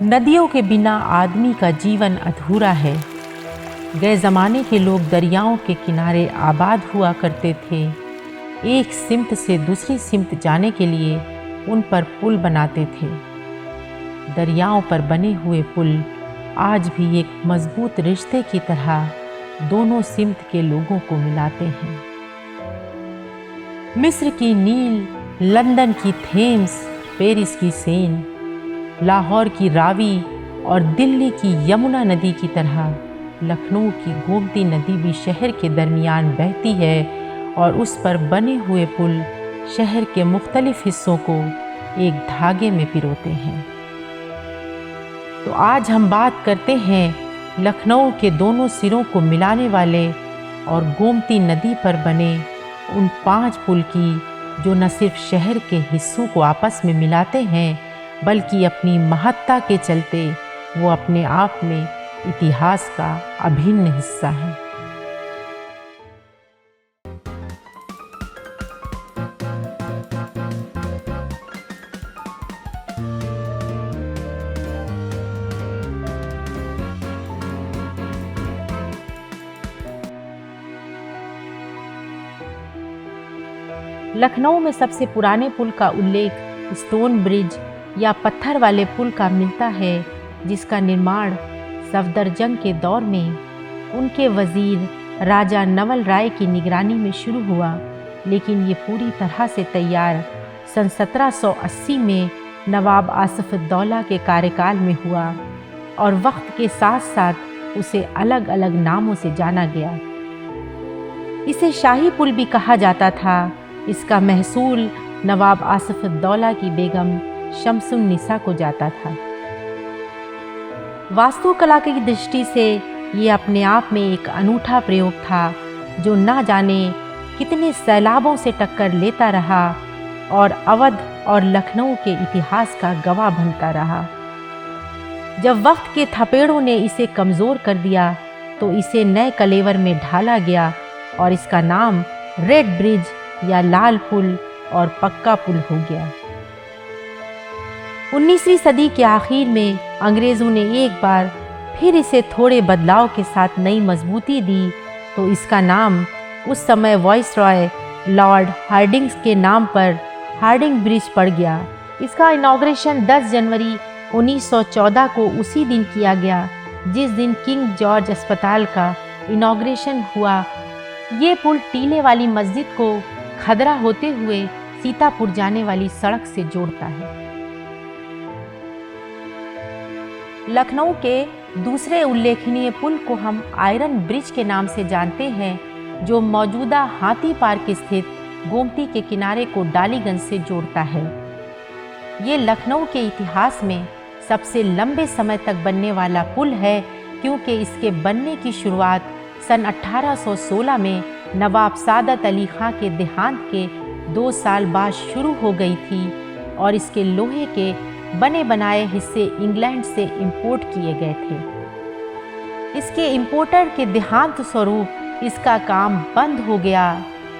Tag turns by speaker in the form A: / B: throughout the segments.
A: नदियों के बिना आदमी का जीवन अधूरा है। गए ज़माने के लोग दरियाओं के किनारे आबाद हुआ करते थे। एक सिमत से दूसरी सिमत जाने के लिए उन पर पुल बनाते थे। दरियाओं पर बने हुए पुल आज भी एक मजबूत रिश्ते की तरह दोनों सिमत के लोगों को मिलाते हैं। मिस्र की नील, लंदन की थेम्स, पेरिस की सेन, लाहौर की रावी और दिल्ली की यमुना नदी की तरह लखनऊ की गोमती नदी भी शहर के दरमियान बहती है और उस पर बने हुए पुल शहर के मुख्तलिफ हिस्सों को एक धागे में पिरोते हैं। तो आज हम बात करते हैं लखनऊ के दोनों सिरों को मिलाने वाले और गोमती नदी पर बने उन 5 पुल की, जो न सिर्फ शहर के हिस्सों को आपस में मिलाते हैं बल्कि अपनी महत्ता के चलते वो अपने आप में इतिहास का अभिन्न हिस्सा है। लखनऊ में सबसे पुराने पुल का उल्लेख स्टोन ब्रिज या पत्थर वाले पुल का मिलता है, जिसका निर्माण सफदरजंग के दौर में उनके वजीर राजा नवल राय की निगरानी में शुरू हुआ, लेकिन ये पूरी तरह से तैयार सन 1780 में नवाब आसिफउद्दौला के कार्यकाल में हुआ और वक्त के साथ साथ उसे अलग अलग नामों से जाना गया। इसे शाही पुल भी कहा जाता था। इसका महसूल नवाब आसिफउद्दौला की बेगम शम्सुन्निसा को जाता था। वास्तुकला की दृष्टि से ये अपने आप में एक अनूठा प्रयोग था, जो ना जाने कितने सैलाबों से टक्कर लेता रहा और अवध और लखनऊ के इतिहास का गवाह बनता रहा। जब वक्त के थपेड़ों ने इसे कमज़ोर कर दिया तो इसे नए कलेवर में ढाला गया और इसका नाम रेड ब्रिज या लाल पुल और पक्का पुल हो गया। 19वीं सदी के आखिर में अंग्रेज़ों ने एक बार फिर इसे थोड़े बदलाव के साथ नई मजबूती दी तो इसका नाम उस समय वाइसरॉय लॉर्ड हार्डिंग्स के नाम पर हार्डिंग ब्रिज पड़ गया। इसका इनॉग्रेशन 10 जनवरी 1914 को उसी दिन किया गया जिस दिन किंग जॉर्ज अस्पताल का इनॉग्रेशन हुआ। ये पुल टीले वाली मस्जिद को खदरा होते हुए सीतापुर जाने वाली सड़क से जोड़ता है। लखनऊ के दूसरे उल्लेखनीय पुल को हम आयरन ब्रिज के नाम से जानते हैं, जो मौजूदा हाथी पार्क स्थित गोमती के किनारे को डालीगंज से जोड़ता है। ये लखनऊ के इतिहास में सबसे लंबे समय तक बनने वाला पुल है, क्योंकि इसके बनने की शुरुआत सन 1816 में नवाब सादत अली खां के देहांत के 2 साल बाद शुरू हो गई थी और इसके लोहे के बने बनाए हिस्से इंग्लैंड से इंपोर्ट किए गए थे। इसके इंपोर्टर के देहांत स्वरूप इसका काम बंद हो गया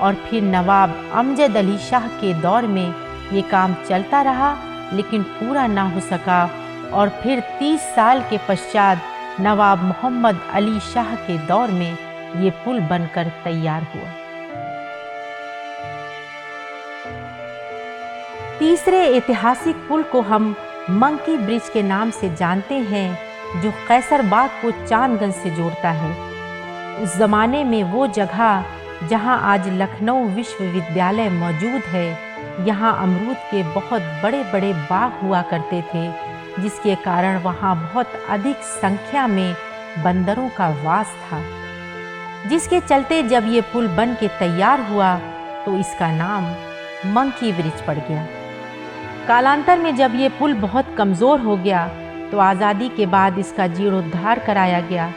A: और फिर नवाब अमजद अली शाह के दौर में ये काम चलता रहा, लेकिन पूरा ना हो सका और फिर 30 साल के पश्चात नवाब मोहम्मद अली शाह के दौर में ये पुल बनकर तैयार हुआ। तीसरे ऐतिहासिक पुल को हम मंकी ब्रिज के नाम से जानते हैं, जो कैसरबाग को चांदगंज से जोड़ता है। उस ज़माने में वो जगह जहां आज लखनऊ विश्वविद्यालय मौजूद है, यहाँ अमरूद के बहुत बड़े बड़े बाग हुआ करते थे, जिसके कारण वहाँ बहुत अधिक संख्या में बंदरों का वास था, जिसके चलते जब ये पुल बन के तैयार हुआ तो इसका नाम मंकी ब्रिज पड़ गया। कालांतर में जब ये पुल बहुत कमज़ोर हो गया तो आज़ादी के बाद इसका जीर्णोद्धार कराया गया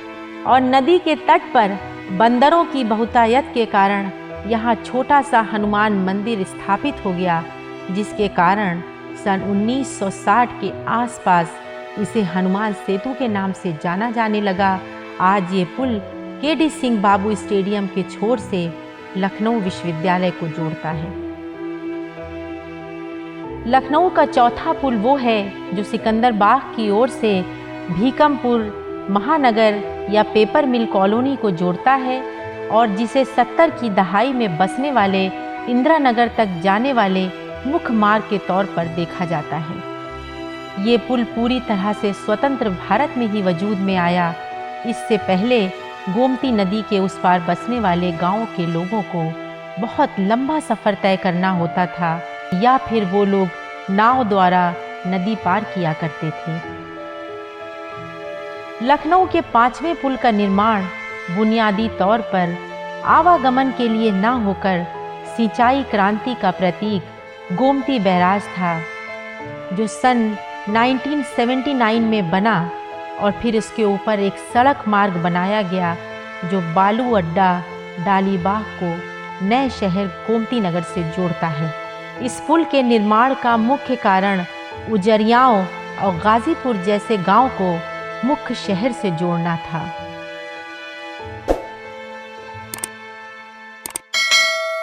A: और नदी के तट पर बंदरों की बहुतायत के कारण यहाँ छोटा सा हनुमान मंदिर स्थापित हो गया, जिसके कारण सन 1960 के आसपास इसे हनुमान सेतु के नाम से जाना जाने लगा। आज ये पुल के.डी. सिंह बाबू स्टेडियम के छोर से लखनऊ विश्वविद्यालय को जोड़ता है। लखनऊ का चौथा पुल वो है जो सिकंदर बाग की ओर से भीकमपुर, महानगर या पेपर मिल कॉलोनी को जोड़ता है और जिसे 70 की दहाई में बसने वाले इंदिरा नगर तक जाने वाले मुख्य मार्ग के तौर पर देखा जाता है। ये पुल पूरी तरह से स्वतंत्र भारत में ही वजूद में आया। इससे पहले गोमती नदी के उस पार बसने वाले गांवों के लोगों को बहुत लंबा सफ़र तय करना होता था या फिर वो लोग नाव द्वारा नदी पार किया करते थे। लखनऊ के 5वें पुल का निर्माण बुनियादी तौर पर आवागमन के लिए न होकर सिंचाई क्रांति का प्रतीक गोमती बैराज था, जो सन 1979 में बना और फिर इसके ऊपर एक सड़क मार्ग बनाया गया जो बालू अड्डा डालीबाग को नए शहर गोमती नगर से जोड़ता है। इस पुल के निर्माण का मुख्य कारण उजरियाओं और गाजीपुर जैसे गांव को मुख्य शहर से जोड़ना था।